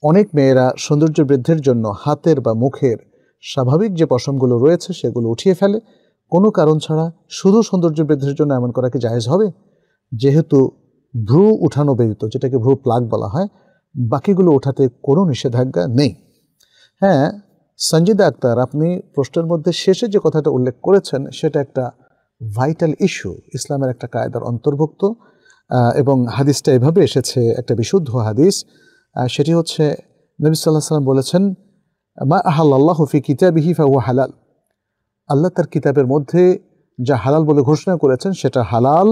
অনেক মেয়েরা সৌন্দর্য বৃদ্ধির জন্য হাতের বা মুখের স্বাভাবিক যে পশমগুলো রয়েছে সেগুলো উঠিয়ে ফেলে কোনো কারণ ছাড়া, শুধু সৌন্দর্য বৃদ্ধির জন্য এমন করা কি জায়েজ হবে? যেহেতু ভ্রু উঠানো ব্যতীত, যেটাকে ভ্রু প্লাগ বলা হয়, বাকিগুলো ওঠাতে কোনো নিষেধাজ্ঞা নেই। হ্যাঁ, সঞ্জিদা আক্তার, আপনি প্রশ্নের মধ্যে শেষে যে কথাটা উল্লেখ করেছেন সেটা একটা ভাইটাল ইস্যু, ইসলামের একটা কায়দার অন্তর্ভুক্ত, এবং হাদিসটা এভাবে এসেছে, একটা বিশুদ্ধ হাদিস। সেটি হচ্ছে নবী সাল্লাল্লাহু আলাইহি ওয়াসাল্লাম বলেছেন, মা আহাল্লাল্লাহু ফি কিতাবিহি ফাহুয়া হালাল। আল্লাহ তার কিতাবের মধ্যে যা হালাল বলে ঘোষণা করেছেন সেটা হালাল,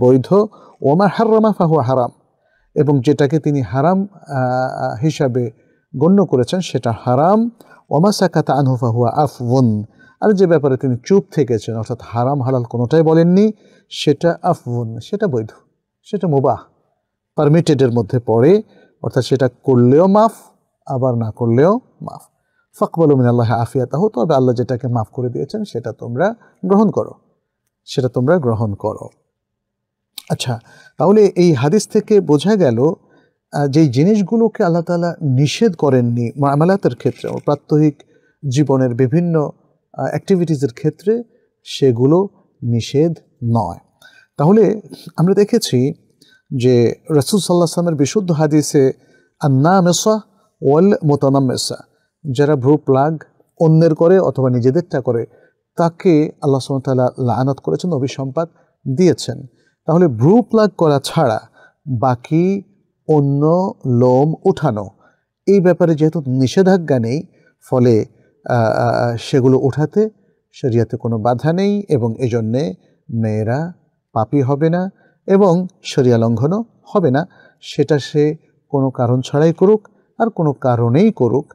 বৈধ। ওমা হাররামা ফাহুয়া হারাম, এবং যেটাকে তিনি হারাম হিসাবে গণ্য করেছেন সেটা হারাম। ওমা সাকাতা আনহু ফাহুয়া আফওন, আর যে ব্যাপারে তিনি চুপ থেকেছেন, অর্থাৎ হারাম হালাল কোনোটাই বলেননি, সেটা আফওন, সেটা বৈধ, সেটা মুবাহ, পারমিটেডের মধ্যে পড়ে, অর্থাৎ সেটা করলেও মাফ, আবার না করলেও মাফ। ফাকবালু মিনাল্লাহি আফিয়াতাহু, তবে আল্লাহ যেটাকে মাফ করে দিয়েছেন সেটা তোমরা গ্রহণ করো, সেটা তোমরা গ্রহণ করো। আচ্ছা, তাহলে এই হাদিস থেকে বোঝা গেল যেই জিনিসগুলোকে আল্লাহ তাআলা নিষেধ করেননি মুআমালাতের ক্ষেত্রে, প্রাত্যহিক জীবনের বিভিন্ন অ্যাক্টিভিটিসের ক্ষেত্রে, সেগুলো নিষেধ নয়। তাহলে আমরা দেখেছি যে রাসূল সাল্লাল্লাহু আলাইহি ওয়াসাল্লামের বিশুদ্ধ হাদিসে আন্নামিসা ওয়াল মুতানাম্মিসা, যারা ভ্রু প্লাগ অন্যের করে অথবা নিজেদেরটা করে, তাকে আল্লাহ সুবহানাহু ওয়া তাআলা লাআনাত করেছেন, অভিসম্পাত দিয়েছেন। তাহলে ভ্রু প্লাগ করা ছাড়া বাকি অন্য লোম উঠানো, এই ব্যাপারে যেহেতু নিষেধাজ্ঞা নেই, ফলে সেগুলো উঠাতে শরীয়তে কোনো বাধা নেই, এবং এজন্যে মেয়েরা পাপী হবে না এবং শরিয়া লঙ্ঘনও হবে না। সেটা সে কোনো কারণ ছাড়াই করুক আর কোনো কারণেই করুক,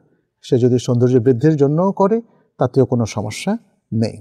সে যদি সৌন্দর্য বৃদ্ধির জন্যও করে তাতেও কোনো সমস্যা নেই।